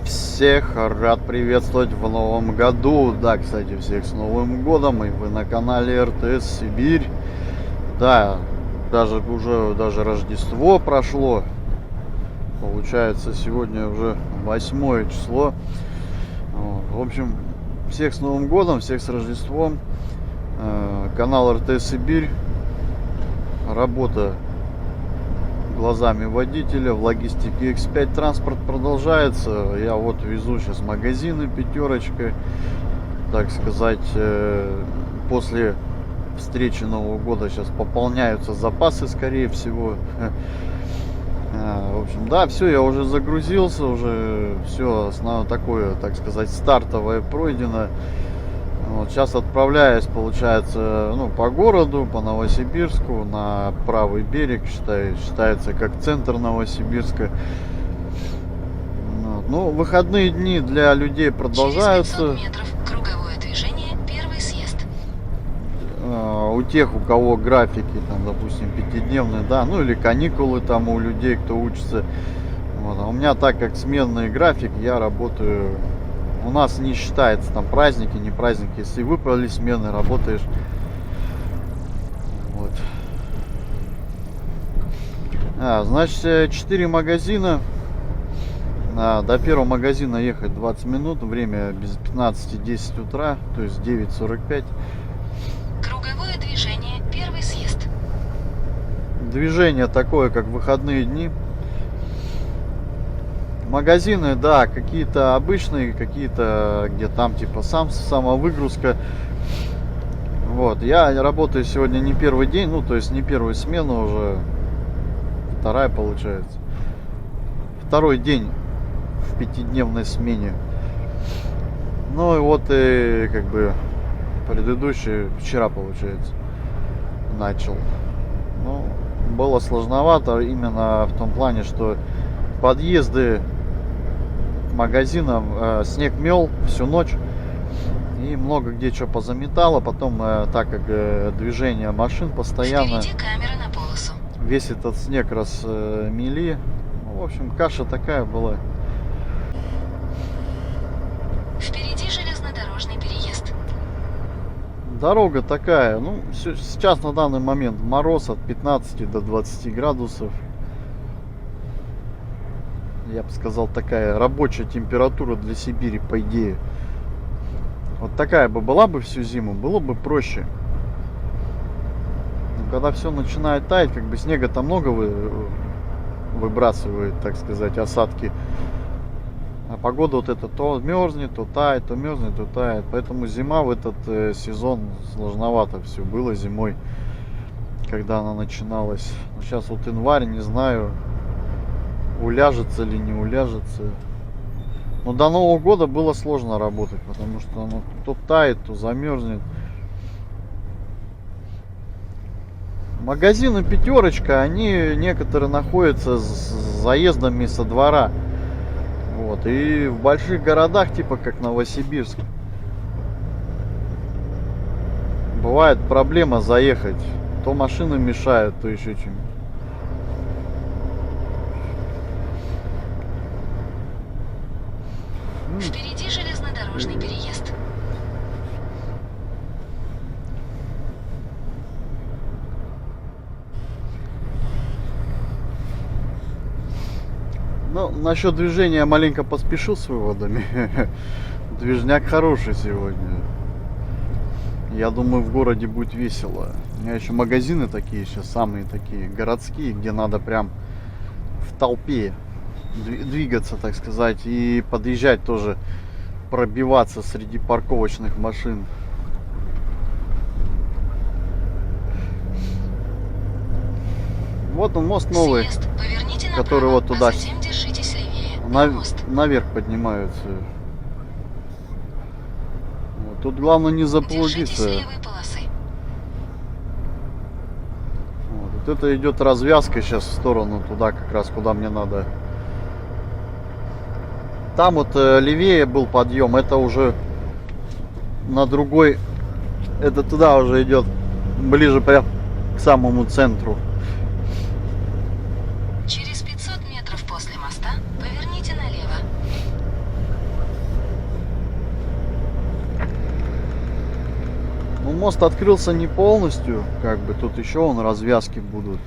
всех рад приветствовать в новом году. Да, кстати, всех с Новым годом. И вы на канале РТС Сибирь. Да, даже Рождество прошло. Получается, сегодня уже 8 число. В общем, всех с Новым годом, всех с Рождеством. Канал РТС Сибирь. Работа глазами водителя в логистике X5 транспорт продолжается. Я вот везу сейчас магазины пятерочкой, так сказать, после встречи Нового года сейчас пополняются запасы, скорее всего. В общем, да, все, я уже загрузился, уже все основное такое, так сказать, стартовое пройдено. Вот, сейчас отправляюсь, получается, по городу, по Новосибирску, на правый берег, считается как центр Новосибирска. Вот. Ну, выходные дни для людей продолжаются. Через 500 метров круговое движение, первый съезд. У тех, у кого графики, там, допустим, пятидневные, да, или каникулы там у людей, кто учится. Вот. А у меня, так как сменный график, я работаю. У нас не считается там праздники, не праздники. Если выпали смены, работаешь. Вот. Значит, 4 магазина. До первого магазина ехать 20 минут. Время без 15:10 утра, то есть 9:45. Круговое движение, первый съезд. Движение такое, как в выходные дни. Магазины, да, какие-то обычные, какие-то, где там типа самовыгрузка. Вот, я работаю сегодня не первый день, то есть не первую смену, уже вторая получается. Второй день в пятидневной смене. Ну и вот и как бы предыдущий вчера, получается, начал. Было сложновато именно в том плане, что подъезды магазинов снег мел всю ночь и много где что позаметало. Потом, так как движение машин постоянно, Впереди камера на полосу. весь этот снег размели. В общем, каша такая была. Впереди железнодорожный переезд. Дорога такая, сейчас на данный момент мороз от 15 до 20 градусов. Я бы сказал, такая рабочая температура для Сибири, по идее. Вот такая бы была бы всю зиму, было бы проще. Но когда все начинает таять, как бы снега-то много выбрасывает, так сказать, осадки. А погода вот это то мерзнет, то тает, то мерзнет, то тает. Поэтому зима в этот сезон сложновато все было зимой, когда она начиналась. Сейчас вот январь, не знаю, уляжется ли, не уляжется. Но до Нового года было сложно работать, потому что оно то тает, то замерзнет. Магазины пятерочка, они некоторые находятся с заездами со двора. Вот. И в больших городах, типа как Новосибирск, бывает проблема заехать. То машины мешают, то еще что-нибудь. Впереди железнодорожный переезд. Насчет движения я маленько поспешил с выводами. Движняк хороший сегодня. Я думаю, в городе будет весело. У меня еще магазины такие сейчас, самые такие городские, где надо прям в толпе двигаться, так сказать, и подъезжать тоже, пробиваться среди парковочных машин. Вот он, мост новый, Съезд. Поверните направо, который вот туда, затем держитесь левее. Мост. наверх поднимаются. Вот. Тут главное не заблудиться. Держитесь левой полосы. Вот это идет развязка сейчас в сторону туда, как раз куда мне надо. Там вот левее был подъем, это уже на другой, это туда уже идет, ближе прям к самому центру. Через 500 метров после моста поверните налево. Ну, мост открылся не полностью, как бы тут еще вон развязки будут.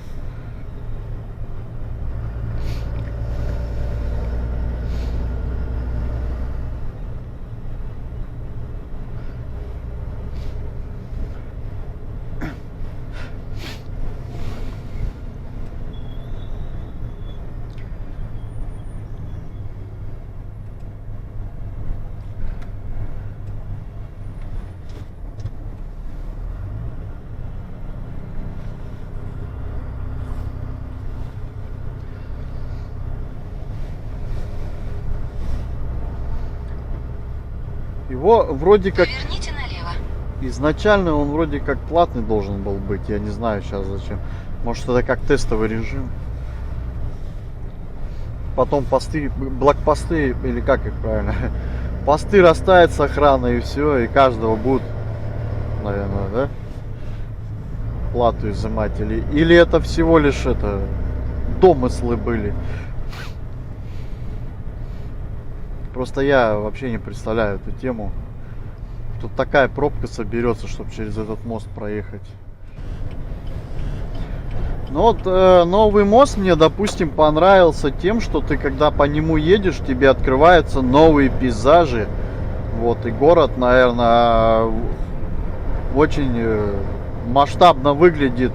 Его вроде как Поверните налево. изначально он вроде как платный должен был быть. Я не знаю сейчас зачем. Может это как тестовый режим. Потом посты, блокпосты, или как их правильно, посты расставят с охраной и все, и каждого будут, наверное, да, плату изымать. Или это всего лишь это домыслы были. Просто я вообще не представляю эту тему. Тут такая пробка соберется, чтобы через этот мост проехать. Ну вот новый мост мне, допустим, понравился тем, что ты когда по нему едешь, тебе открываются новые пейзажи. Вот, и город, наверное, очень масштабно выглядит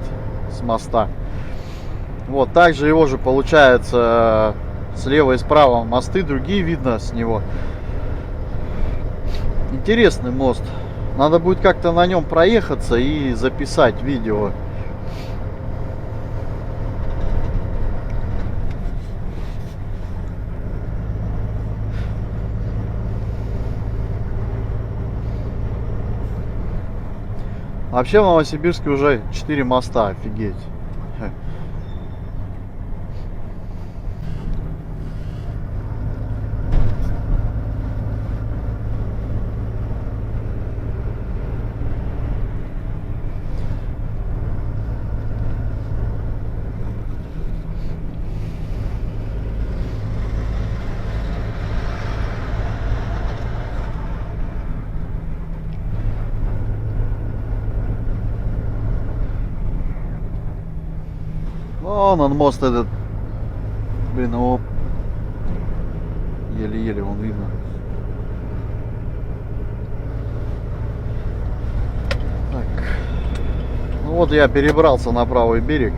с моста. Вот, также его же получается слева и справа мосты, другие видно с него. Интересный мост. Надо будет как-то на нем проехаться и записать видео. Вообще в Новосибирске уже 4 моста, офигеть. Вон он мост этот. Блин, его еле-еле он видно. Так. Ну вот я перебрался на правый берег.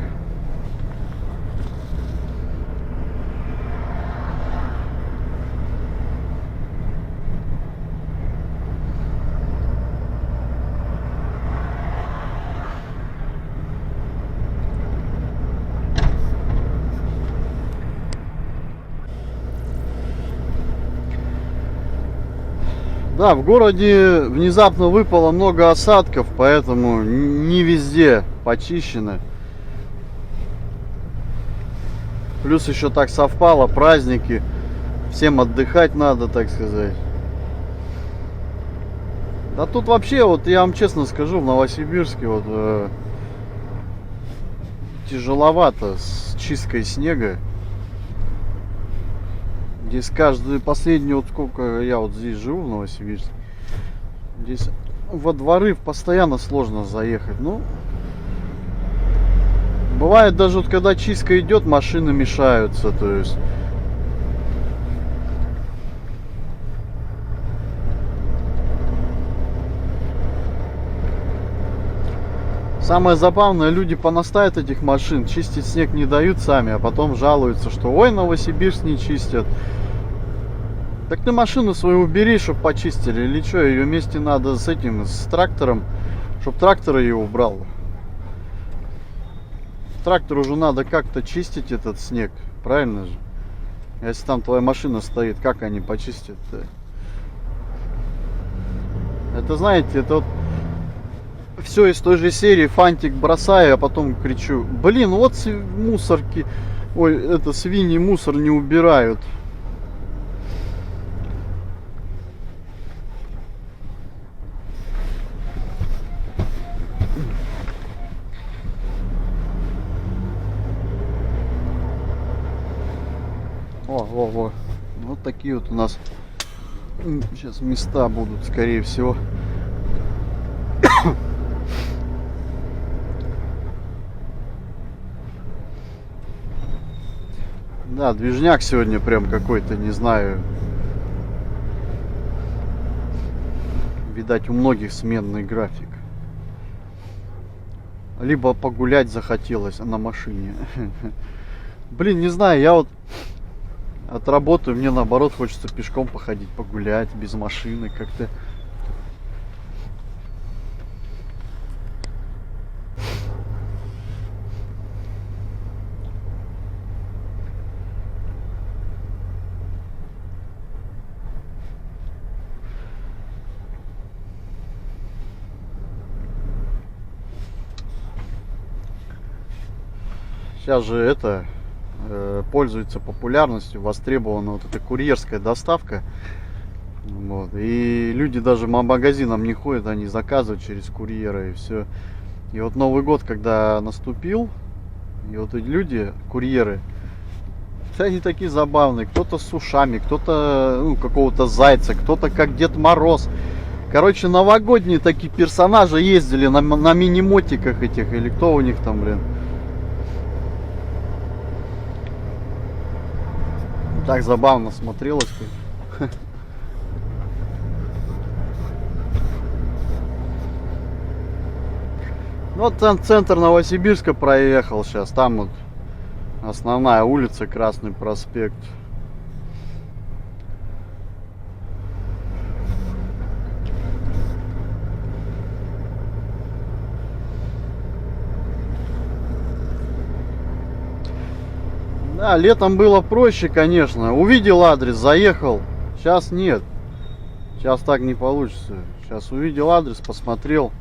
Да, в городе внезапно выпало много осадков, поэтому не везде почищено. Плюс еще так совпало, праздники, всем отдыхать надо, так сказать. Да тут вообще, вот я вам честно скажу, в Новосибирске вот тяжеловато с чисткой снега. Здесь каждый последний, вот сколько я вот здесь живу в Новосибирске, здесь во дворы постоянно сложно заехать. Ну, бывает даже вот когда чистка идет, машины мешаются, то есть. Самое забавное, люди понаставят этих машин, чистить снег не дают сами, а потом жалуются, что ой, Новосибирск не чистят. Так ты машину свою убери, чтобы почистили, или что, ее вместе надо с этим, с трактором, чтобы трактор ее убрал. Трактору уже надо как-то чистить этот снег, правильно же? Если там твоя машина стоит, как они почистят-то? Это, знаете, это вот все из той же серии, фантик бросаю, а потом кричу, блин, вот мусорки, ой, это свиньи мусор не убирают. Во. Вот такие вот у нас сейчас места будут, скорее всего. Да, движняк сегодня прям какой-то, не знаю. Видать, у многих сменный график. Либо погулять захотелось на машине. Блин, не знаю, я вот отработаю, мне наоборот хочется пешком походить, погулять без машины как-то. Сейчас же это пользуется популярностью, востребована вот эта курьерская доставка. Вот. И люди даже по магазинам не ходят, они заказывают через курьера и все. И вот Новый год, когда наступил, и вот эти люди, курьеры, они такие забавные. Кто-то с ушами, кто-то какого-то зайца, кто-то как Дед Мороз. Короче, новогодние такие персонажи ездили на мини-мотиках этих, или кто у них там, блин. Так забавно смотрелось. Вот центр Новосибирска проехал сейчас. Там вот основная улица, Красный проспект. Да, летом было проще, конечно. Увидел адрес, заехал. Сейчас нет. Сейчас так не получится. Сейчас увидел адрес, посмотрел.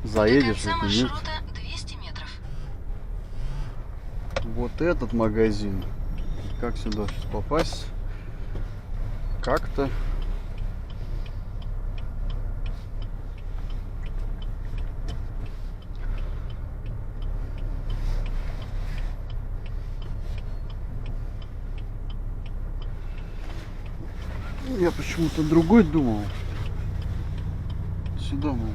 Заедешь, До конца если нет. маршрута 200 метров. Вот этот магазин. Как сюда сейчас попасть? Как-то. Я почему-то другой думал. Сюда, мол.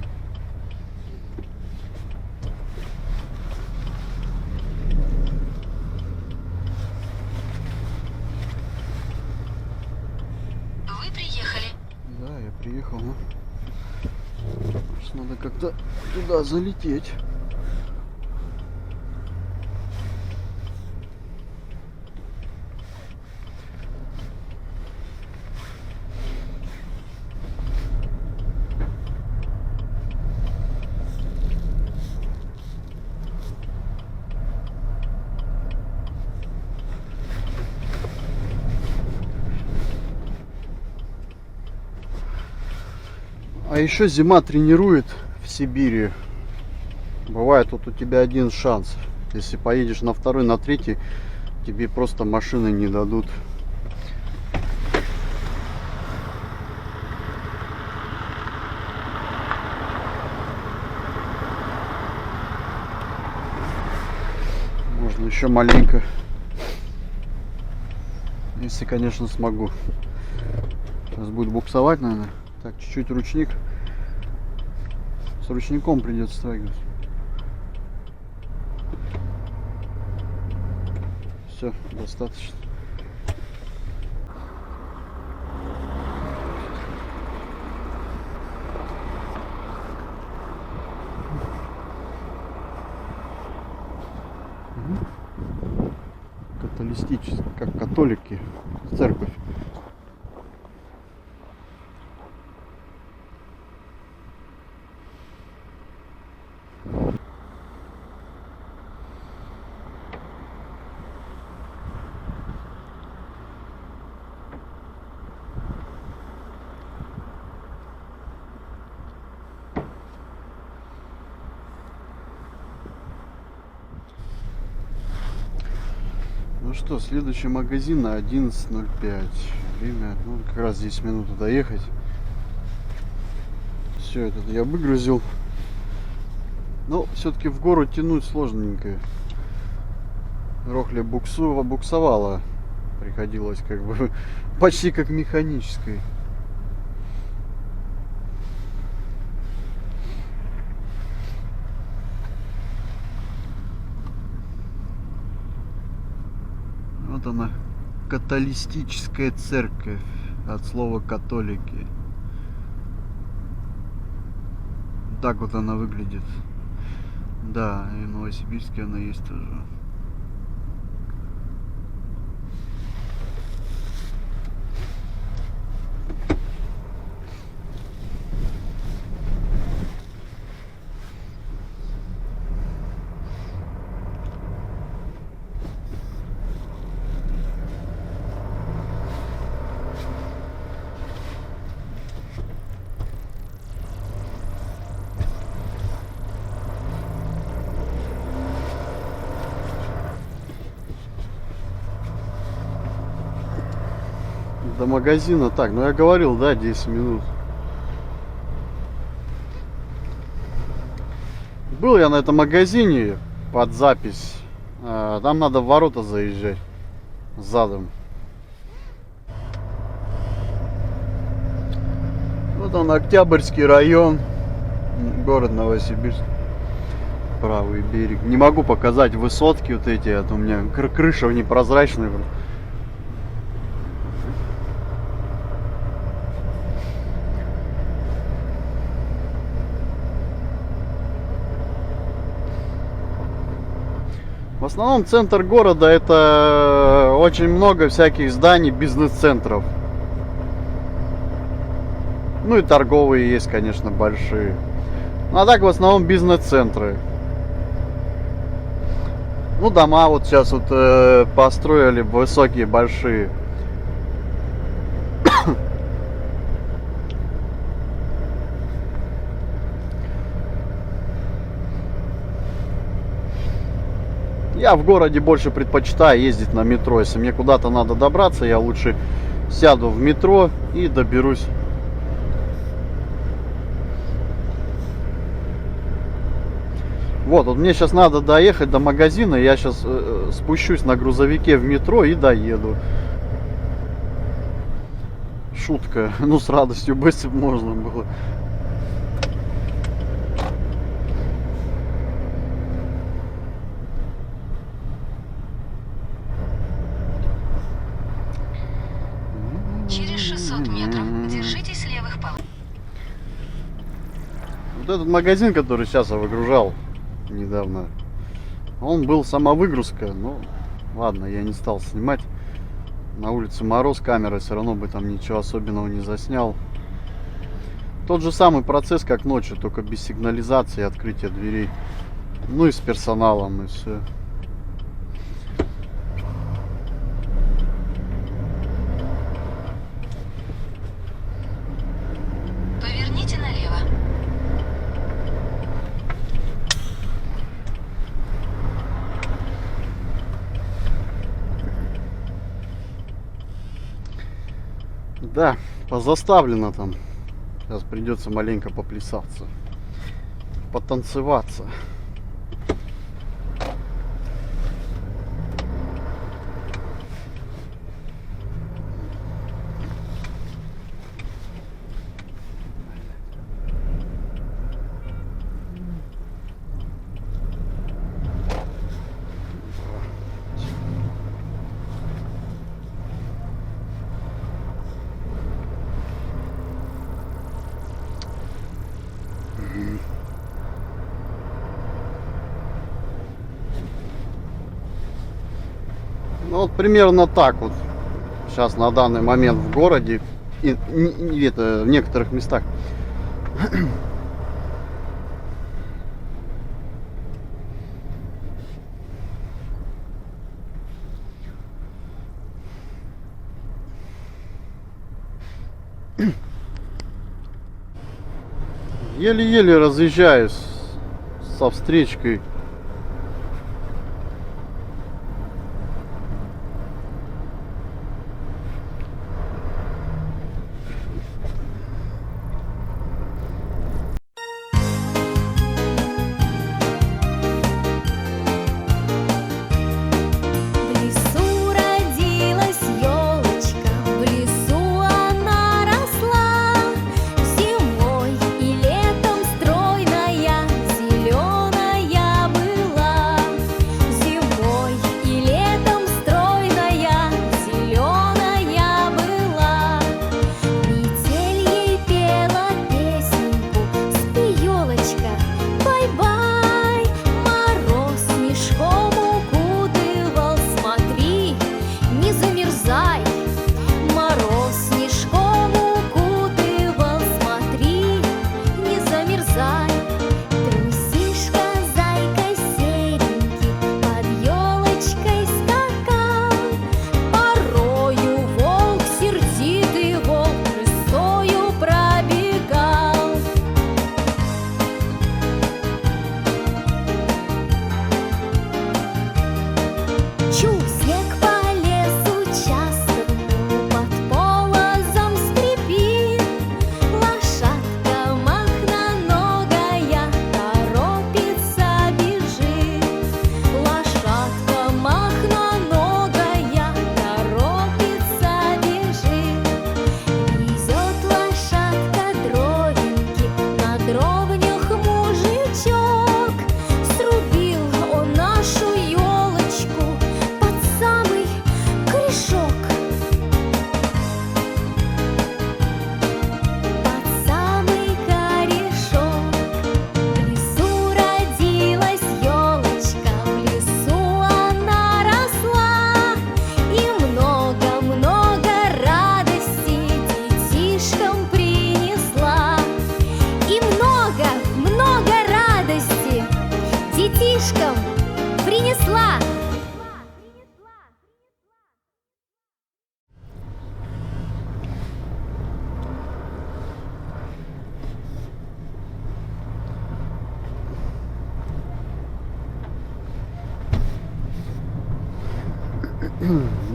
Вы приехали. Да, я приехал. Ну. Сейчас надо как-то туда залететь. А еще зима тренирует в Сибири. Бывает вот у тебя один шанс. Если поедешь на второй, на третий, тебе просто машины не дадут. Можно еще маленько. Если, конечно, смогу. Сейчас будет буксовать, наверное. Так, чуть-чуть ручник. С ручником придется стягивать. Все, достаточно. Католистический, как католики, церковь. Ну что, следующий магазин на 11:05. Время, ну, как раз 10 минут доехать. Все это я выгрузил. Но все-таки в гору тянуть сложненько. Рохля буксовала. Приходилось как бы почти как механической. она, католистическая церковь, от слова католики. Так вот она выглядит. Да, и в Новосибирске она есть тоже. До магазина так, ну я говорил, да, 10 минут. Был я на этом магазине под запись. Там надо в ворота заезжать задом. Вот он, Октябрьский район, город Новосибирск, правый берег. Не могу показать высотки вот эти, а то у меня крыша непрозрачная. В основном центр города это очень много всяких зданий, бизнес-центров. Ну и торговые есть, конечно, большие. Ну, а так в основном бизнес-центры. Ну, дома вот сейчас вот построили высокие, большие. Я в городе больше предпочитаю ездить на метро. Если мне куда-то надо добраться, я лучше сяду в метро и доберусь. Вот мне сейчас надо доехать до магазина. Я сейчас спущусь на грузовике в метро и доеду. Шутка. Ну, с радостью бы, если бы можно было. Через 600 метров держитесь левых поворотов. Вот этот магазин, который сейчас я выгружал недавно, он был самовыгрузка. Ну, ладно, я не стал снимать. На улице мороз, камера все равно бы там ничего особенного не заснял. Тот же самый процесс, как ночью, только без сигнализации и открытия дверей. Ну и с персоналом, и все. Поверните налево. Да, позаставлено там. Сейчас придется маленько поплясаться, потанцеваться. Ну вот примерно так вот сейчас на данный момент в городе и в некоторых местах. Еле-еле разъезжаюсь со встречкой. В лесу родилась елочка, в лесу она росла. Зимой и летом стройная, зеленая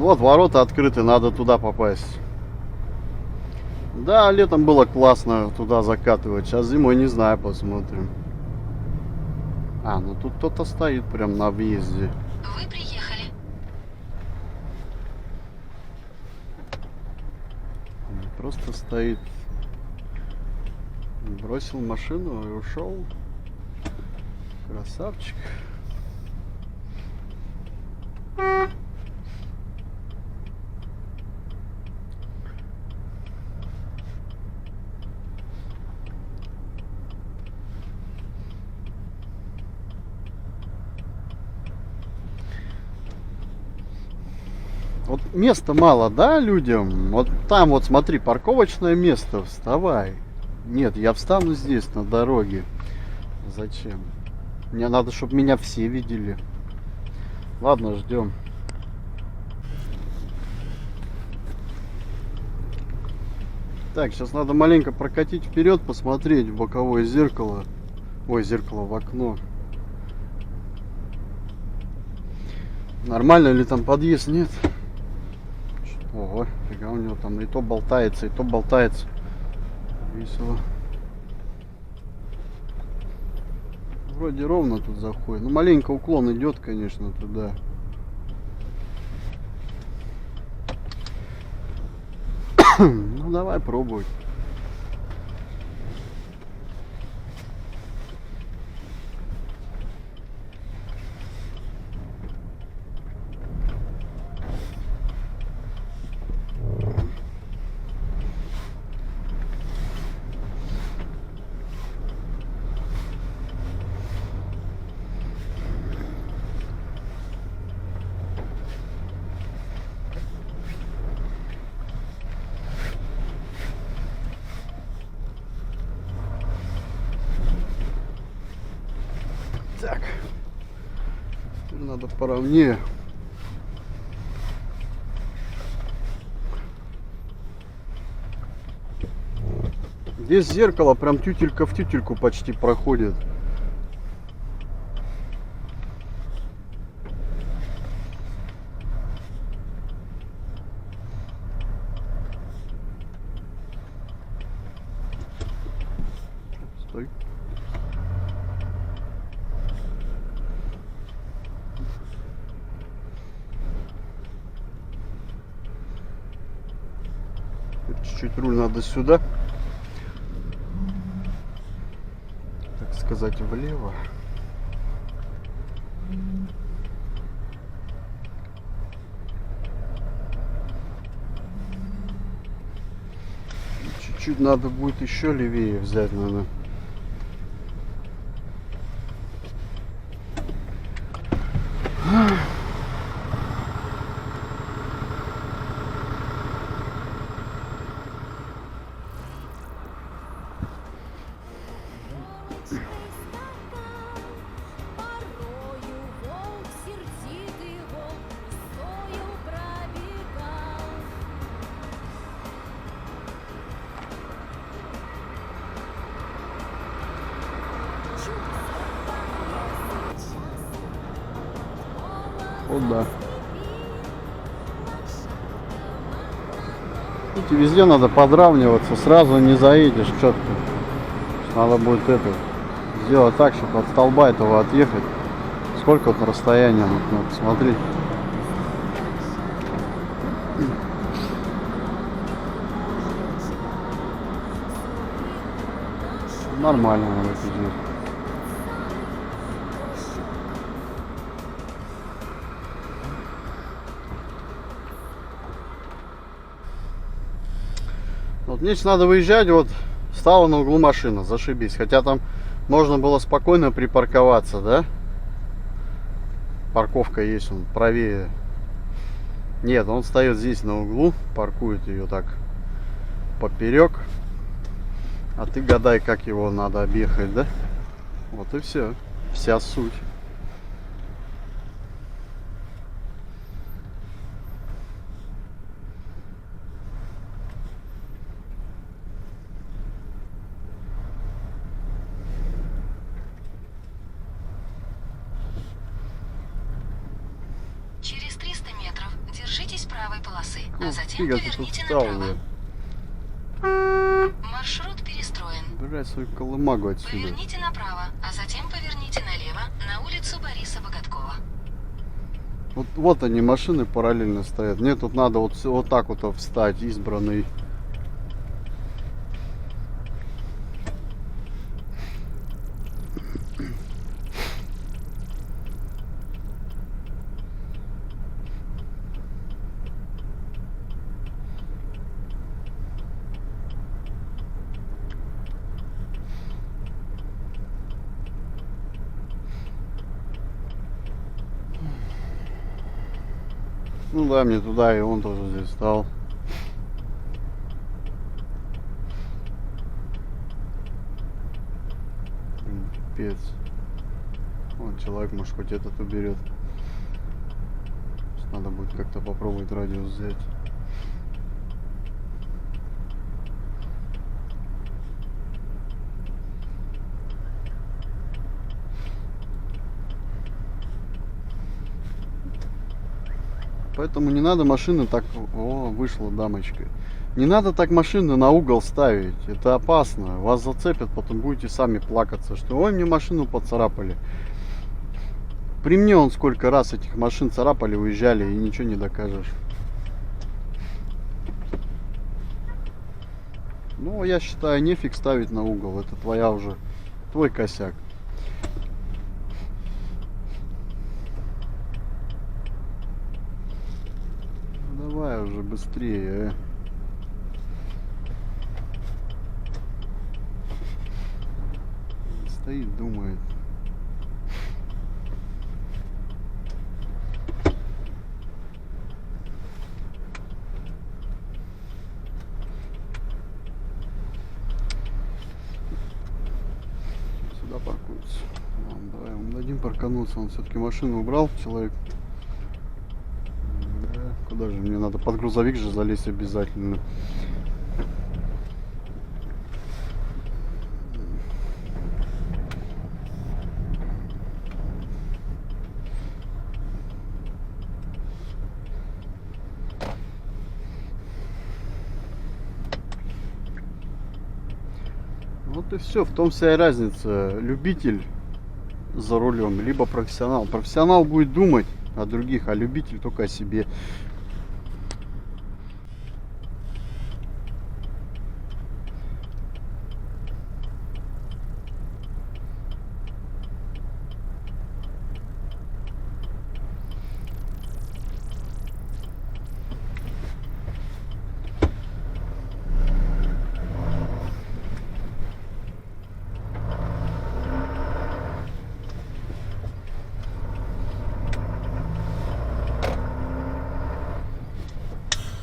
Вот ворота открыты, надо туда попасть. Да, летом было классно туда закатывать. Сейчас зимой не знаю, посмотрим. А, ну тут кто-то стоит прям на въезде. Вы приехали. Просто стоит. Бросил машину и ушел. Красавчик. Вот места мало, да, людям? Вот там вот смотри, парковочное место, вставай. Нет, я встану здесь, на дороге. Зачем? Мне надо, чтобы меня все видели. Ладно, ждем. Так, сейчас надо маленько прокатить вперед, посмотреть в боковое зеркало. Ой, зеркало в окно. Нормально ли там подъезд? Нет. Ого, фига у него там и то болтается, и то болтается. Весело. Вроде ровно тут заходит. Ну, маленько уклон идет, конечно, туда. Ну, давай пробовать. Так. Теперь надо поровнее. Здесь зеркало прям тютелька в тютельку почти проходит. Стой. Чуть-чуть руль надо сюда. Так сказать, влево. Чуть-чуть надо будет еще левее взять, наверное. Порою волк сердит его, стою пробегал. О, да. Видите, везде надо подравниваться, сразу не заедешь четко. Надо будет это сделать так, чтобы от столба этого отъехать. Сколько вот расстояние, вот, смотри. Нормально надо делать. Вот мне сейчас надо выезжать, вот стала на углу машина, зашибись. Хотя там можно было спокойно припарковаться, да? Парковка есть, он правее. Нет, он стоит здесь на углу, паркует ее так поперек. А ты гадай, как его надо объехать, да? Вот и все. Вся суть. Через 300 метров держитесь правее. а затем Фига ты тут поверните встал, направо. блядь. Маршрут перестроен. Убирай свою колымагу отсюда. Поверните направо, а затем поверните налево на улицу Бориса Боготкова. Вот они, машины параллельно стоят. Мне тут надо вот так вот встать, избранный. Ну да, мне туда, и он тоже здесь стал. Пипец. Вон человек, может, хоть этот уберет. Надо будет как-то попробовать радиус взять. Поэтому не надо машины так... О, вышла дамочка. Не надо так машины на угол ставить. Это опасно. Вас зацепят, потом будете сами плакаться, что ой, мне машину поцарапали. При мне он сколько раз этих машин царапали, уезжали, и ничего не докажешь. Ну, я считаю, нефиг ставить на угол. Это твоя уже... Твой косяк. Давай уже быстрее, Стоит, думает. Сюда паркуется. Ладно, давай ему дадим паркануться. Он все-таки машину убрал, человек. Куда же мне надо? Под грузовик же залезть обязательно. Вот и все. В том вся и разница. Любитель за рулем, либо профессионал. Профессионал будет думать о других, а любитель только о себе.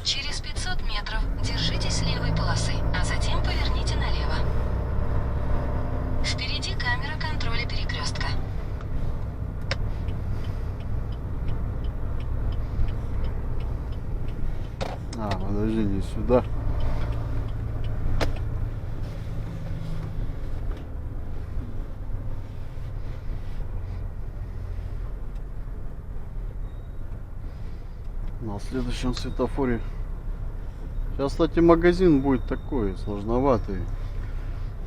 Через 500 метров держитесь левой полосы, а затем поверните налево. Впереди камера контроля перекрестка. Подожди, не сюда. На следующем светофоре. Сейчас, кстати, магазин будет такой, сложноватый.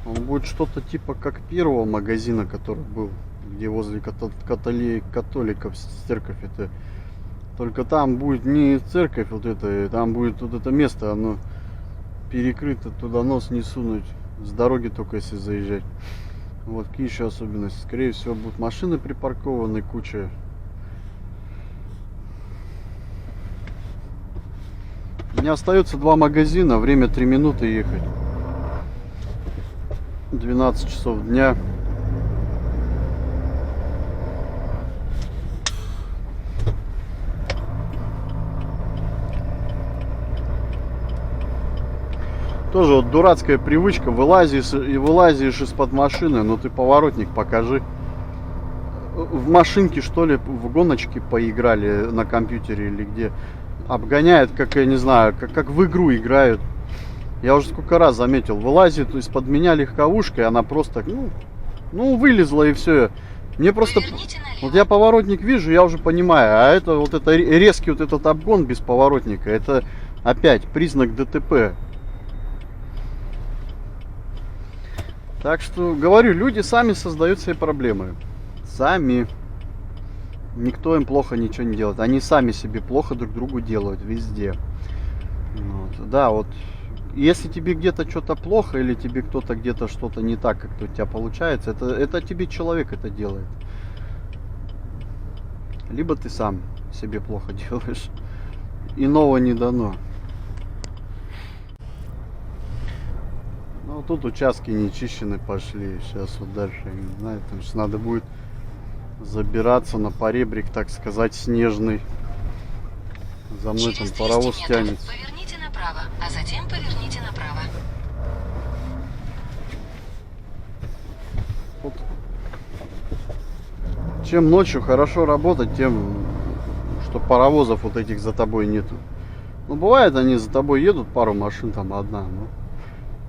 Он будет что-то типа как первого магазина, который был, где возле католиков церковь это. Только там будет не церковь вот эта, там будет вот это место, оно перекрыто, туда нос не сунуть. С дороги только если заезжать. Вот какие еще особенности. Скорее всего будут машины припаркованы, куча. У меня остается 2 магазина, время 3 минуты ехать. 12 часов дня. Тоже вот дурацкая привычка, вылазишь из-под машины, но ты поворотник покажи. В машинке, что ли, в гоночки поиграли на компьютере или где. Обгоняют, как я не знаю, как в игру играют. Я уже сколько раз заметил, вылазит из-под меня легковушка, и она просто, ну вылезла и все. Мне просто, вот я поворотник вижу, я уже понимаю, а это вот это резкий вот этот обгон без поворотника, это Опять признак ДТП. Так что, говорю, люди сами создают себе проблемы. Сами. Никто им плохо ничего не делает. Они сами себе плохо друг другу делают везде. Вот. Да, вот. Если тебе где-то что-то плохо, или тебе кто-то где-то что-то не так, как у тебя получается, это тебе человек это делает. Либо ты сам себе плохо делаешь. Иного не дано. Ну, тут участки не чищены пошли. Сейчас вот дальше, не знаю, там сейчас надо будет забираться на поребрик, так сказать, снежный. За мной там Через 200 паровоз метров тянется. поверните направо, а затем поверните направо. Вот. Чем ночью хорошо работать, тем, что паровозов вот этих за тобой нету. Ну, бывает, они за тобой едут, пару машин, там одна, ну.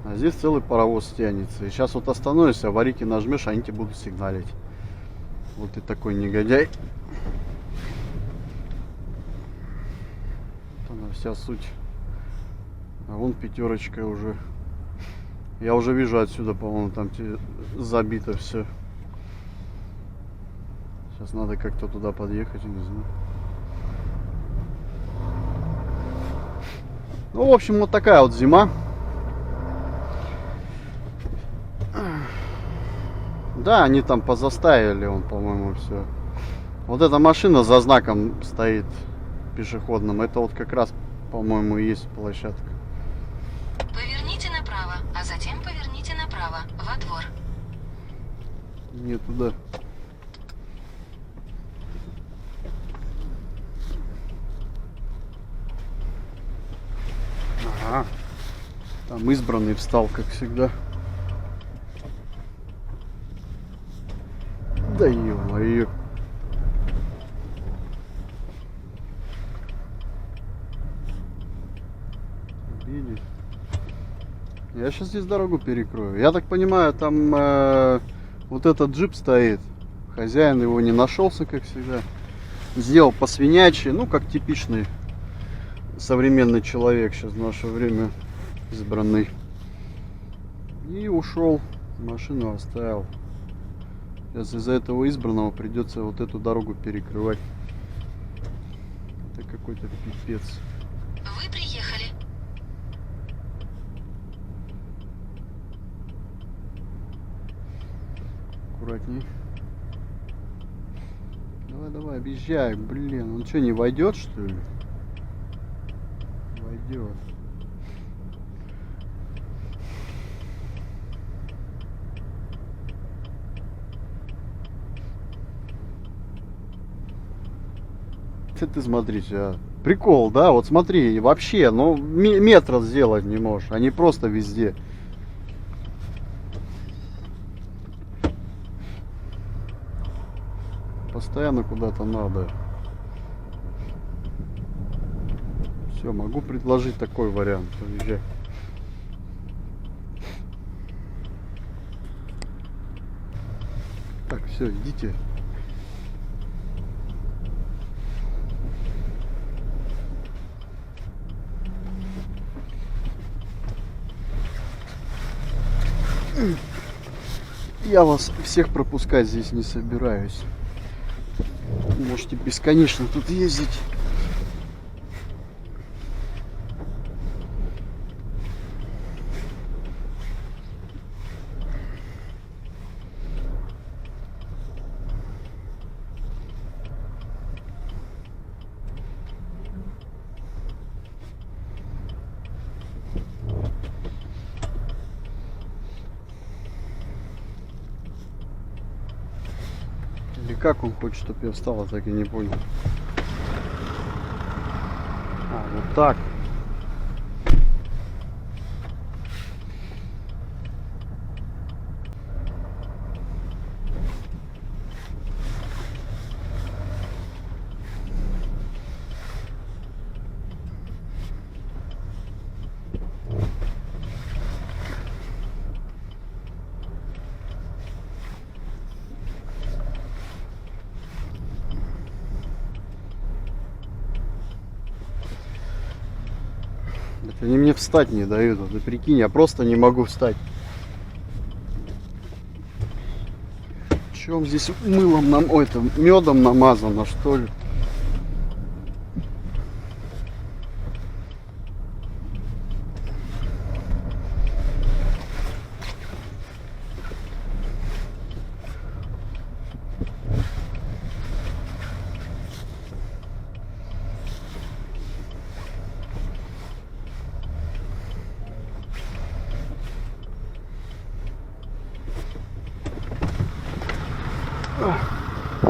А здесь целый паровоз тянется. И сейчас вот остановишься, аварийки нажмешь, они тебе будут сигналить. Вот ты такой негодяй. Вот она вся суть. А вон пятерочка уже. Я уже вижу отсюда, по-моему, там забито все. Сейчас надо как-то туда подъехать, я не знаю. Ну, в общем, вот такая вот зима. Да, они там позаставили, он, по-моему, все. Вот эта машина за знаком стоит пешеходным. Это вот как раз, по-моему, и есть площадка. Поверните направо, а затем поверните направо, во двор. Не туда. Ага. Там избранный встал, как всегда. Да ё-моё. Видишь? Я сейчас здесь дорогу перекрою. Я так понимаю, там вот этот джип стоит. Хозяин его не нашелся, как всегда. Сделал по-свинячьи, ну, как типичный современный человек сейчас в наше время избранный. И ушел. Машину оставил. Сейчас из-за этого избранного придется вот эту дорогу перекрывать. Это какой-то пипец. Вы приехали. Аккуратней. Давай, давай, объезжай. Блин, он что, не войдет, что ли? Войдет. Ты смотри, а. Прикол, да? Вот смотри, вообще, ну, метра сделать не можешь. Они просто везде. Постоянно куда-то надо. Все, могу предложить такой вариант. Поезжай. Так, все, идите. Я вас всех пропускать здесь не собираюсь. Можете бесконечно тут ездить. Или как он хочет, чтобы я встал, я так и не понял. А, вот так. Это они мне встать не дают. Вот ты прикинь, я просто не могу встать. Чем здесь мылом нам, ой, это медом намазано, что ли?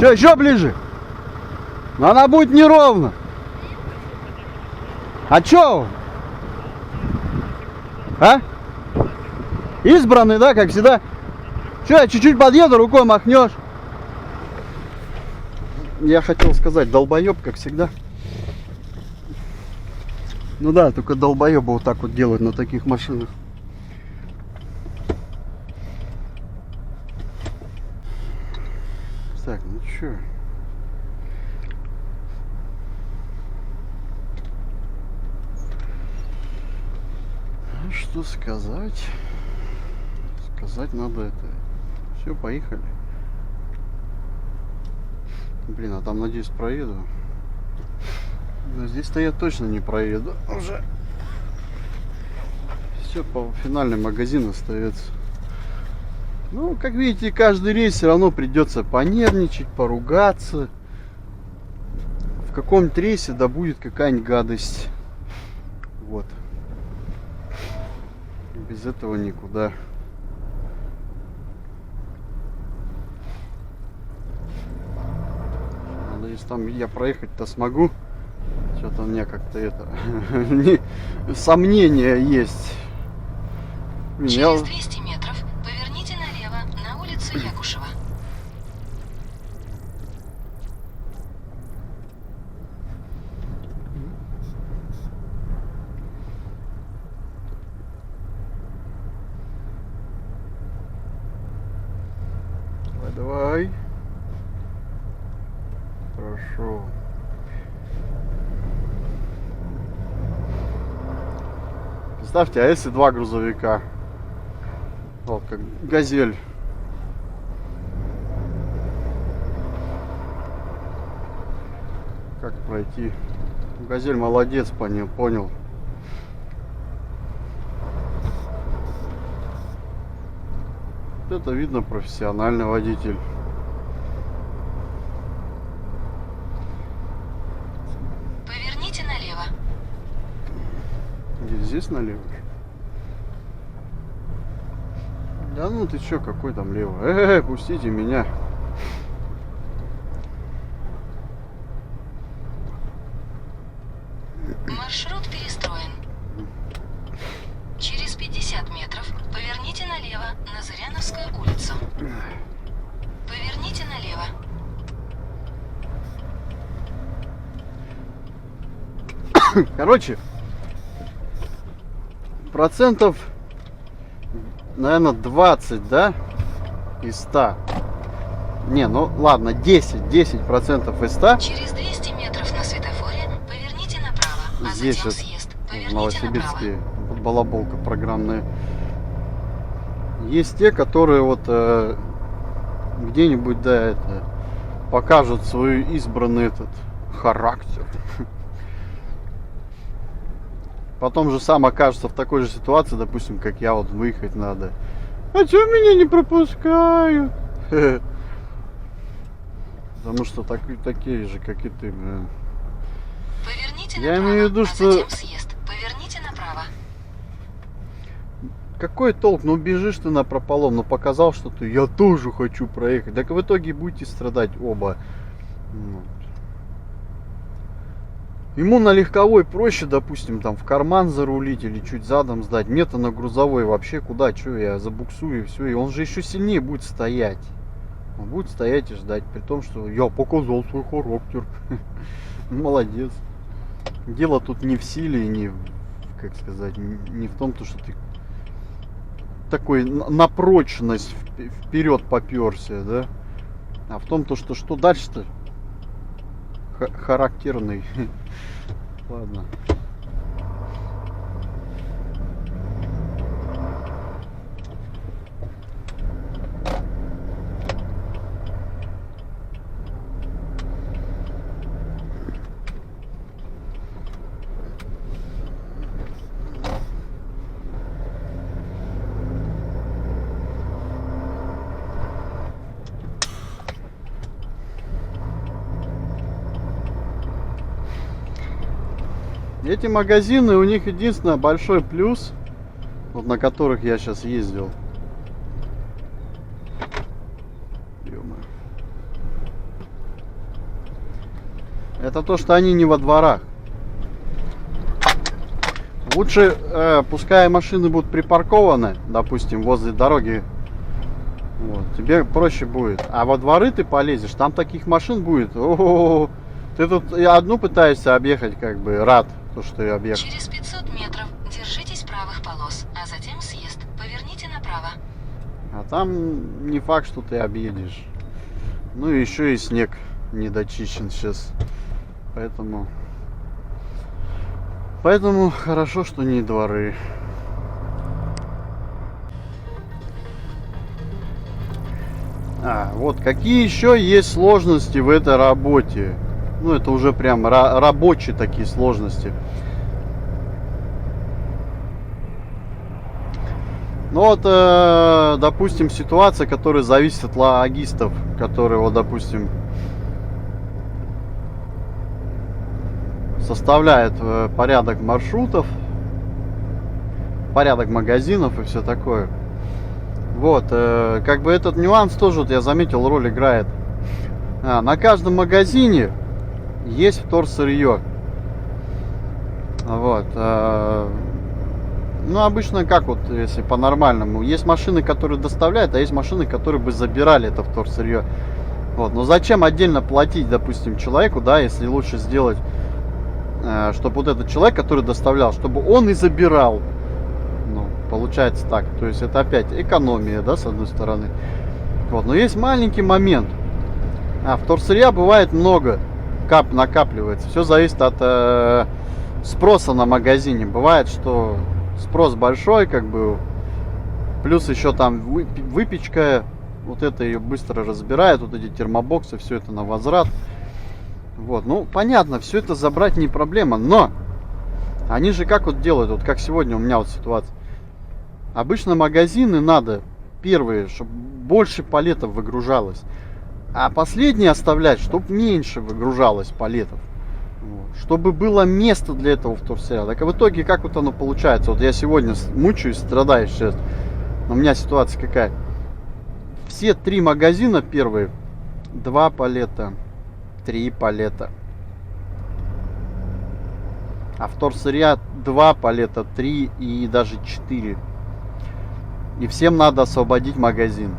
Че, еще ближе? Но она будет неровно. А че? А? Избранный, да, как всегда? Че, я чуть-чуть подъеду, рукой махнешь. Я хотел сказать, долбоеб, как всегда. Ну да, только долбоебы вот так вот делают на таких машинах. Так, ну чё? Ну, что сказать? Сказать надо это. Все, поехали. Блин, а там, надеюсь, проеду. Но здесь-то я точно не проеду уже. Все, по финальный магазин остается. Ну, как видите, каждый рейс все равно придется понервничать, поругаться. В каком-то рейсе да будет какая-нибудь гадость. Вот. Без этого никуда. Надеюсь, там я проехать-то смогу. Что-то у меня как-то это... сомнения есть. Через 200 метров поверните налево на улицу Якушева. Давай. Хорошо. Представьте, а если два грузовика? Вот как газель. Как пройти? Газель молодец, понял. Вот это видно профессиональный водитель. Поверните налево. Где, здесь налево? Да ну ты чё, какой там лево? Пустите меня. Маршрут перестроен. Через 50 метров поверните налево на Зыряновскую улицу. Поверните налево. Короче, процентов, наверное, 20, да, из 100. Не, ну ладно, 10% из 100. Через 200 метров на светофоре поверните направо, а Здесь затем вот, съезд. в Поверните Новосибирске, направо. балаболка программная. Есть те, которые вот где-нибудь, да, это, покажут свой избранный этот характер. Потом же сам окажется в такой же ситуации, допустим, как я, вот выехать надо. А чё меня не пропускают? Потому что такие же, как и ты, блин. Поверните Я направо, имею в виду, а что- затем съезд. Поверните направо. Какой толк? Ну бежишь ты напропалом, ну показал, что ты, я тоже хочу проехать. Так в итоге будете страдать оба. Вот. Ему на легковой проще, допустим, там в карман зарулить или чуть задом сдать. Мне-то на грузовой вообще куда, что я забуксую и все. И он же еще сильнее будет стоять. Он будет стоять и ждать, при том, что я показал свой характер. Молодец. Дело тут не в силе, не в, как сказать, не в том, то, что ты такой на прочность вперед поперся, да? А в том, то, что дальше-то характерный. Ладно. Эти магазины, у них единственное большой плюс, вот на которых я сейчас ездил. Ё-моё. Это то, что они не во дворах. Лучше, пускай машины будут припаркованы, допустим, возле дороги. Вот, тебе проще будет. А во дворы ты полезешь, там таких машин будет. О-о-о. Ты тут одну пытаешься объехать, как бы рад, то, что я объехал. Через 500 метров держитесь правых полос, а затем съезд. Поверните направо. А там не факт, что ты объедешь. Ну и еще и снег не дочищен сейчас. Поэтому хорошо, что не дворы. Вот какие еще есть сложности в этой работе. Ну, это уже прям рабочие такие сложности. Ну вот, допустим, ситуация, которая зависит от логистов, которые, вот, допустим, составляют порядок маршрутов, порядок магазинов и все такое. Вот, как бы этот нюанс тоже, вот я заметил, роль играет. На каждом магазине есть вторсырье. Вот. Ну, обычно как вот, если по-нормальному. Есть машины, которые доставляют, а есть машины, которые бы забирали это вторсырье. Вот. Но зачем отдельно платить, допустим, человеку, да, если лучше сделать, чтобы вот этот человек, который доставлял, чтобы он и забирал. Ну, получается так. То есть это опять экономия, да, с одной стороны. Вот. Но есть маленький момент. Вторсырья бывает много. Накапливается. Все зависит от спроса на магазине. Бывает, что спрос большой, как бы, плюс еще там выпечка, вот это ее быстро разбирают, вот эти термобоксы, все это на возврат. Вот, ну, понятно, все это забрать не проблема, но они же как вот делают, вот как сегодня у меня вот ситуация. Обычно магазины надо первые, чтобы больше палетов выгружалось, а последние оставлять, чтобы меньше выгружалось палетов. Вот, чтобы было место для этого вторсырья. Так а в итоге как вот оно получается? Вот я сегодня мучаюсь, страдаю сейчас. У меня ситуация какая? Все 3 магазина первые, 2 палета, 3 палета. А вторсырья 2 палета, 3 и даже 4. И всем надо освободить магазин.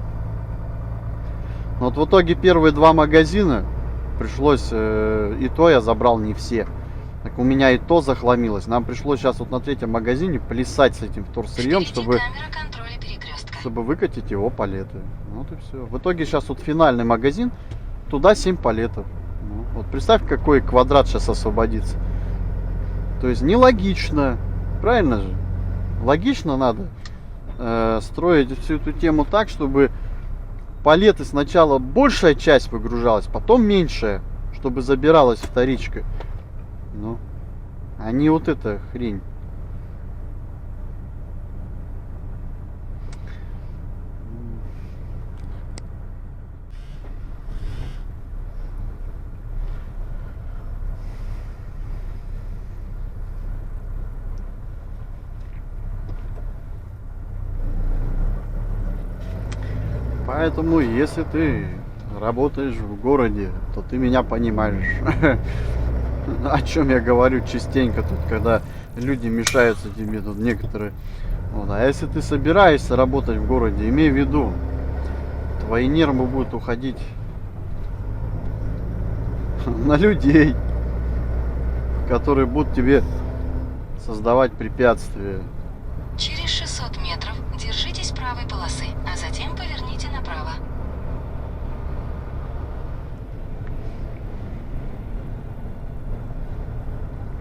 Но вот в итоге первые 2 магазина пришлось, и то я забрал не все. Так у меня и то захламилось. Нам пришлось сейчас вот на 3-м магазине плясать с этим вторсырьем, чтобы выкатить его палеты. Вот и все. В итоге сейчас вот финальный магазин, туда 7 палетов. Ну, вот представь, какой квадрат сейчас освободится. То есть нелогично. Правильно же? Логично надо строить всю эту тему так, чтобы палеты сначала большая часть выгружалась, потом меньшая, чтобы забиралась вторичка. Ну, а не вот эта хрень. Поэтому, если ты работаешь в городе, то ты меня понимаешь. О чем я говорю частенько тут, когда люди мешаются тебе тут некоторые. Вот. А если ты собираешься работать в городе, имей в виду, твои нервы будут уходить на людей, которые будут тебе создавать препятствия. Через 600 метров держитесь правой полосы, а затем поверните направо.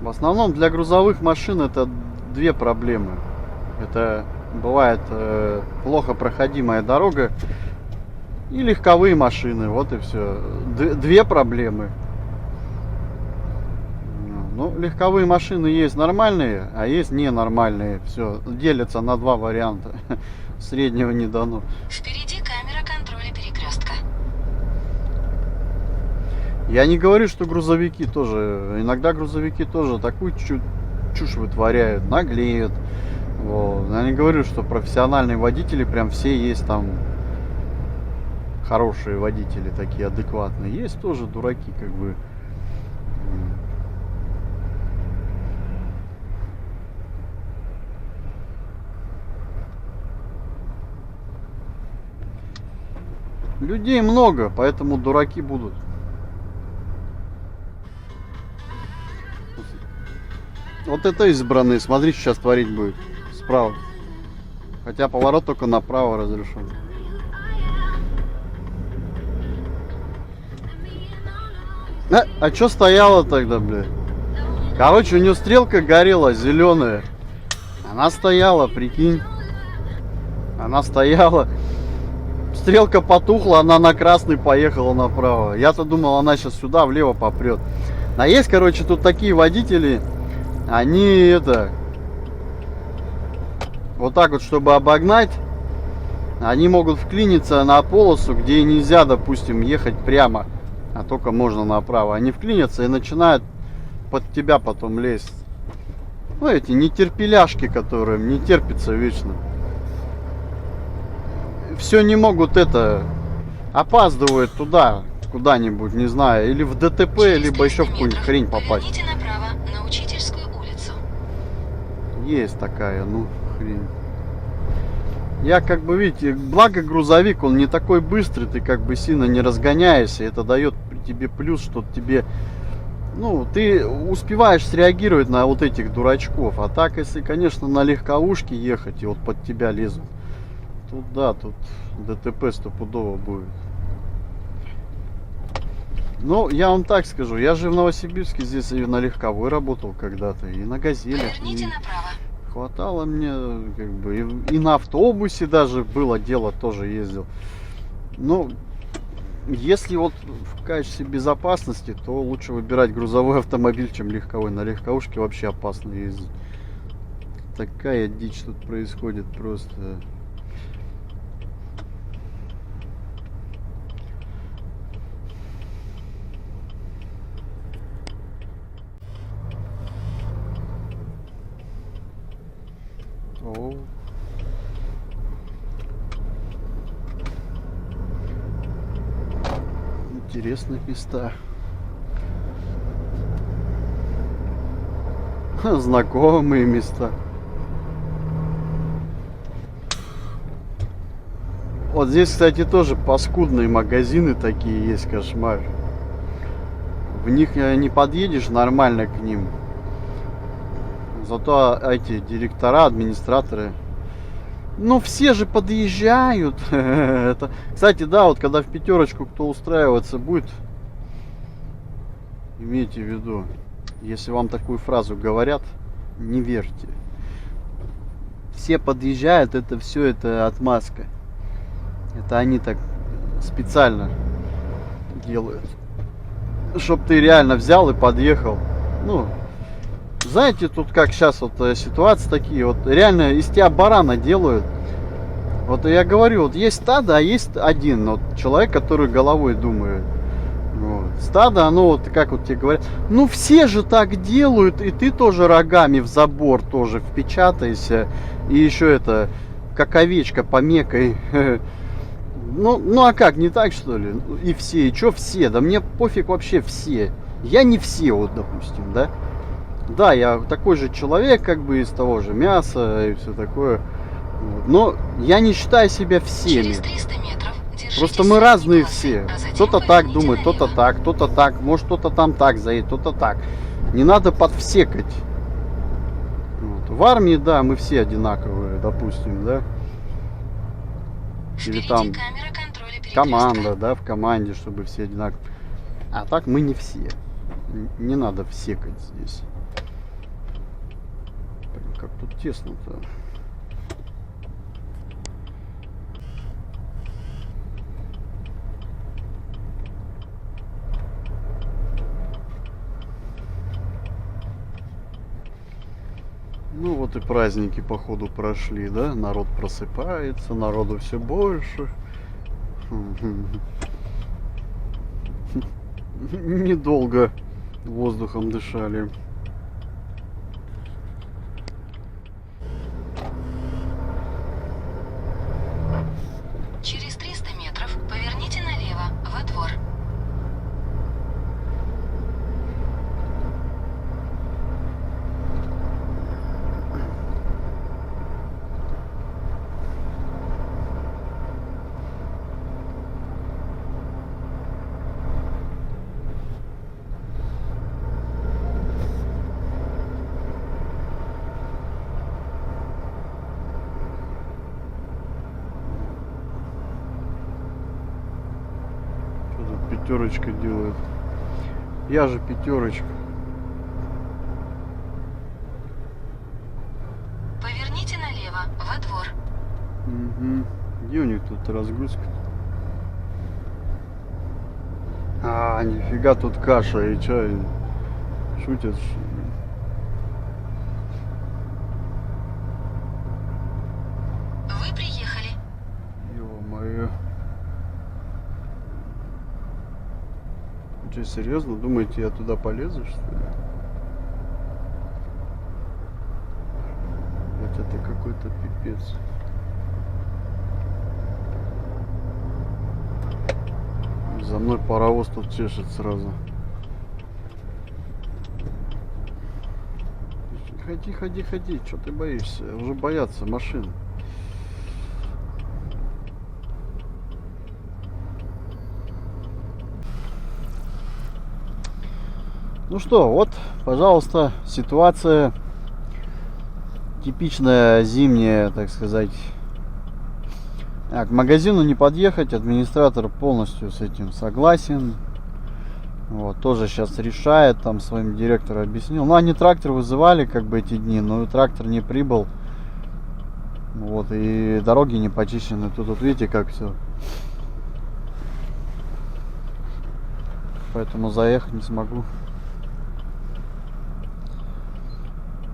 В основном для грузовых машин это 2 проблемы. Это бывает плохо проходимая дорога и легковые машины. Вот и все. 2 проблемы. Ну, легковые машины есть нормальные, а есть ненормальные. Все, делятся на 2 варианта. Среднего не дано. Впереди камера контроля перекрестка. Я не говорю, что грузовики тоже. Иногда грузовики тоже такую чушь вытворяют, наглеют. Вот. Я не говорю, что профессиональные водители прям все есть там хорошие водители, такие адекватные. Есть тоже дураки, как бы. Людей много, поэтому дураки будут. Вот это избранный, смотри, что сейчас творить будет. Справа. Хотя поворот только направо разрешен. А чё стояла тогда, бля? Короче, у нее стрелка горела, зеленая. Она стояла, прикинь. Она стояла. Стрелка потухла, она на красный поехала направо. Я-то думал, она сейчас сюда влево попрет. А есть, короче, тут такие водители. Они вот так вот, чтобы обогнать, они могут вклиниться на полосу, где нельзя, допустим, ехать прямо, а только можно направо. Они вклинятся и начинают под тебя потом лезть. Ну, эти нетерпеляшки, которым не терпится вечно. Все не могут опаздывают туда, куда-нибудь, не знаю, или в ДТП, либо еще в какую-нибудь хрень попасть. Поверните направо на Учительскую улицу. Есть такая, ну, хрень. Я как бы, видите, благо грузовик, он не такой быстрый, ты как бы сильно не разгоняешься, это дает тебе плюс, что тебе, ну, ты успеваешь среагировать на вот этих дурачков. А так, если, конечно, на легковушке ехать и вот под тебя лезут, тут да, тут ДТП стопудово будет. Ну, я вам так скажу, я же в Новосибирске здесь и на легковой работал когда-то, и на газелях. Поверните направо. Хватало мне, как бы, и на автобусе даже было дело, тоже ездил. Ну, если вот в качестве безопасности, то лучше выбирать грузовой автомобиль, чем легковой. На легковушке вообще опасно ездить. Такая дичь тут происходит просто. О. Интересные места. Знакомые места. Вот здесь, кстати, тоже паскудные магазины такие есть, кошмар. В них не подъедешь нормально к ним. Зато эти директора, администраторы, ну все же подъезжают. Это, кстати, да, вот когда в пятерочку кто устраиваться будет, имейте в виду, если вам такую фразу говорят, не верьте. Все подъезжают, это все, это отмазка. Это они так специально делают, чтоб ты реально взял и подъехал. Ну, знаете, тут как сейчас вот ситуации такие, вот реально из тебя барана делают. Вот я говорю, вот есть стадо, а есть один вот человек, который головой думает. Вот. Стадо, оно вот как вот тебе говорят, ну все же так делают, и ты тоже рогами в забор тоже впечатайся, и еще это, как овечка помекай. Ну а как, не так что ли? И все, и что все? Да мне пофиг вообще все. Я не все, вот допустим, да? Да, я такой же человек, как бы из того же мяса и все такое. Вот. Но я не считаю себя всеми. Через 300 метров держитесь Просто мы разные полосы, все. а затем Кто-то так поверните думает, кто-то налево. так, кто-то так. Может, кто-то там так заедет, кто-то так. Не надо подвсекать. Вот. В армии, да, мы все одинаковые, допустим, да. Или Впереди там камера контроля перекрестка. команда, да, в команде, чтобы все одинаковые. А так мы не все. Не надо всекать здесь. Блин, как тут тесно-то. Ну вот и праздники походу прошли, да? Народ просыпается, народу все больше. Недолго воздухом дышали. пятерочка делает. Я же пятерочка. Поверните налево, во двор. Угу. Где у них тут разгрузка? А, нифига тут каша. И чё, шутят? Вы приехали. Ё-моё. Вы что, серьезно? Думаете, я туда полезу, что ли? Блять, это какой-то пипец. За мной паровоз тут чешет сразу. Ходи, ходи, ходи. Что ты боишься? Уже боятся машин. Ну что, вот, пожалуйста, ситуация типичная зимняя, так сказать. К магазину не подъехать, администратор полностью с этим согласен. Вот, тоже сейчас решает, там своим директору объяснил. Ну, они трактор вызывали как бы эти дни, но трактор не прибыл. Вот, и дороги не почищены. Тут вот видите, как все. Поэтому заехать не смогу.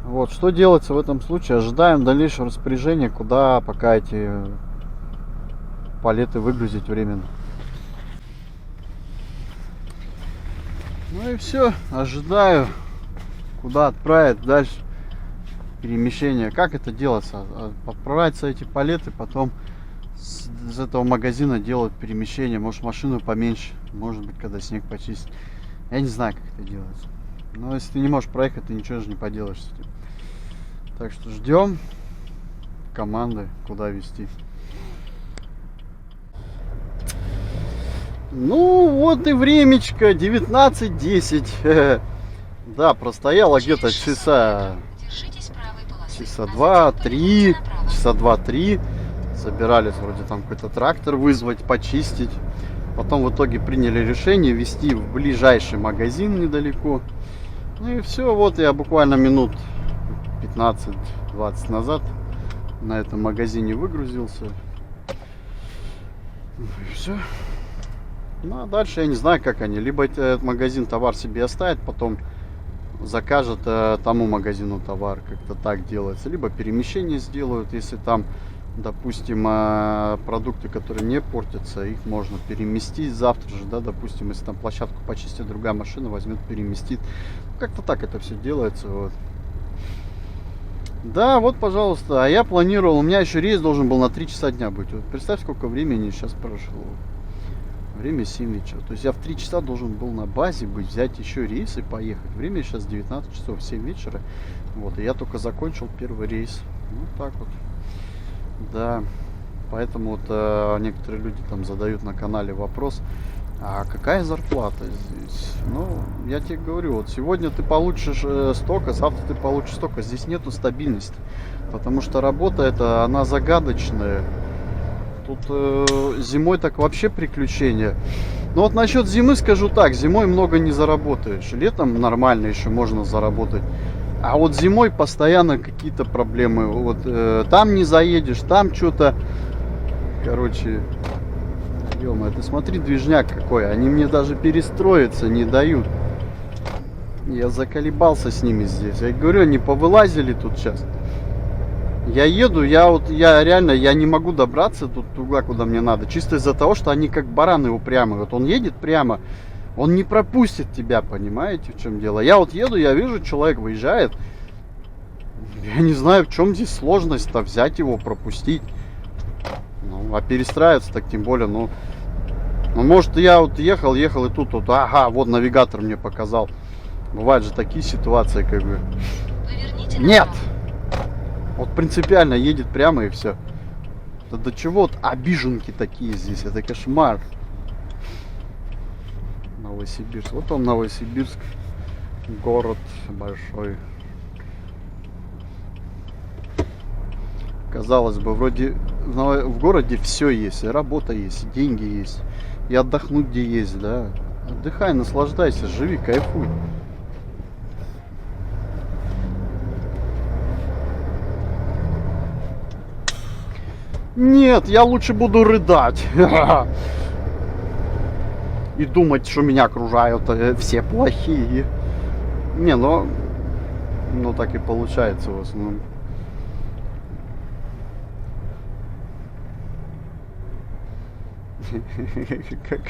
Вот, что делается в этом случае? Ожидаем дальнейшего распоряжения, куда пока эти палеты выгрузить временно. Ну и все, ожидаю, куда отправить дальше перемещение. Как это делается? Отправляются эти палеты, потом из этого магазина делают перемещение. Может, машину поменьше, может быть, когда снег почистит. Я не знаю, как это делается. Но если ты не можешь проехать, ты ничего же не поделаешь с этим. Так что ждем команды, куда везти. Ну вот и времечко, 19:10. Да, простояло где-то часа два-три. Собирались вроде там какой-то трактор вызвать, почистить. Потом в итоге приняли решение везти в ближайший магазин недалеко. Ну и все, вот я буквально минут 15-20 назад на этом магазине выгрузился. И все. Ну а дальше я не знаю, как они. Либо этот магазин товар себе оставит, потом закажет тому магазину товар. Как-то так делается. Либо перемещение сделают, если там, допустим, продукты, которые не портятся, их можно переместить завтра же, да, допустим, если там площадку почистит, другая машина возьмет, переместит. Как-то так это все делается. Вот. Да, вот, пожалуйста. А я планировал, у меня еще рейс должен был на 3 часа дня быть. Вот представь, сколько времени сейчас прошло. Время 7 вечера. То есть я в 3 часа должен был на базе быть, взять еще рейс и поехать. Время сейчас 19 часов, 7 вечера. Вот, и я только закончил первый рейс. Вот так вот. Да. Поэтому вот некоторые люди там задают на канале вопрос, а какая зарплата здесь? Ну, я тебе говорю, вот сегодня ты получишь столько, завтра ты получишь столько. Здесь нету стабильности. Потому что работа эта, она загадочная. Тут зимой так вообще приключения. Но вот насчет зимы скажу так, зимой много не заработаешь. Летом нормально еще можно заработать. А вот зимой постоянно какие-то проблемы. Вот там не заедешь, там что-то. Короче, ё-моё, ты смотри, движняк какой. Они мне даже перестроиться не дают. Я заколебался с ними здесь. Я говорю, они повылазили тут сейчас. Я еду, я реально, я не могу добраться тут туда, куда мне надо. Чисто из-за того, что они как бараны упрямые. Вот он едет прямо, он не пропустит тебя, понимаете, в чем дело. Я вот еду, я вижу, человек выезжает. Я не знаю, в чем здесь сложность-то, взять его, пропустить. Ну, а перестраиваться так тем более, ну может, я вот ехал, и тут вот, ага, вот навигатор мне показал. Бывают же такие ситуации, как бы. Нет! Вот принципиально едет прямо и все. Да до чего вот обиженки такие здесь, это кошмар. Новосибирск, вот он Новосибирск, город большой. Казалось бы, вроде в городе все есть, и работа есть, и деньги есть. и отдохнуть где есть, да. Отдыхай, наслаждайся, живи, кайфуй. Нет, я лучше буду рыдать. И думать, что меня окружают все плохие. Не, ну так и получается в основном.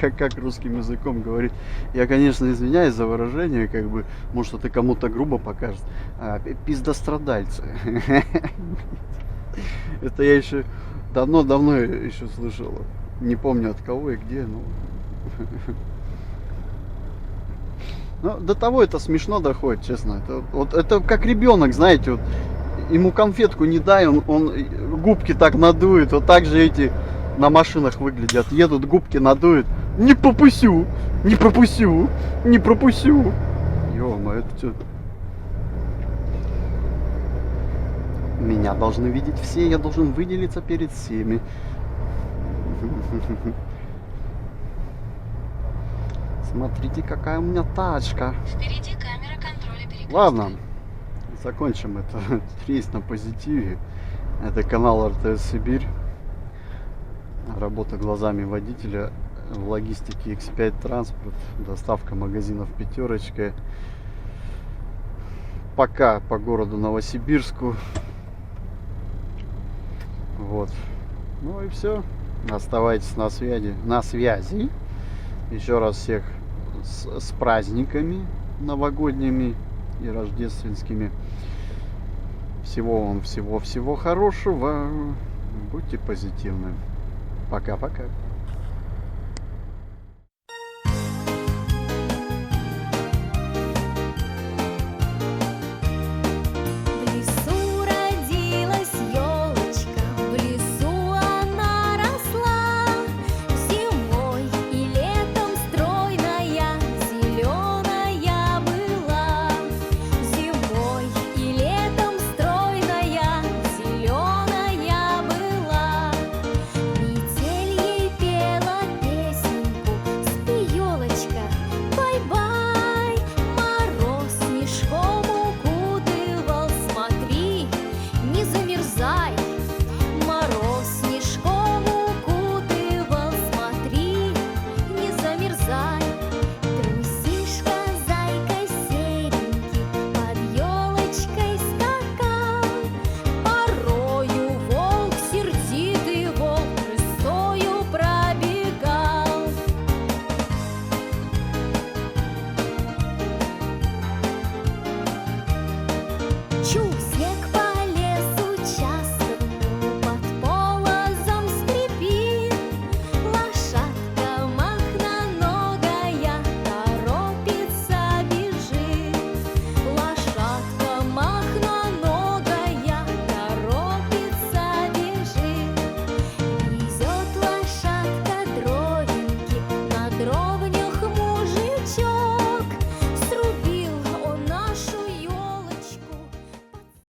Как русским языком говорить. Я, конечно, извиняюсь за выражение, как бы, может, это кому-то грубо покажет. Пиздострадальцы. Это я еще давно еще слышал. Не помню от кого и где, но... Ну, до того это смешно доходит, честно. Это как ребенок, знаете, вот, ему конфетку не дай, он губки так надует, вот так же эти на машинах выглядят. Едут, губки надуют. Не пропущу, не пропущу, не пропущу. Ё-моё, это что? Меня должны видеть все, я должен выделиться перед всеми. Смотрите, какая у меня тачка. Впереди камера контроля перекрестка. Ладно, закончим это. Рейс на позитиве. Это канал РТС Сибирь. Работа глазами водителя в логистике X5 Транспорт. Доставка магазинов Пятерочка. Пока по городу Новосибирску. Вот. Ну и все. Оставайтесь на связи. Еще раз всех с праздниками новогодними и рождественскими. Всего вам всего хорошего. Будьте позитивны. Пока-пока.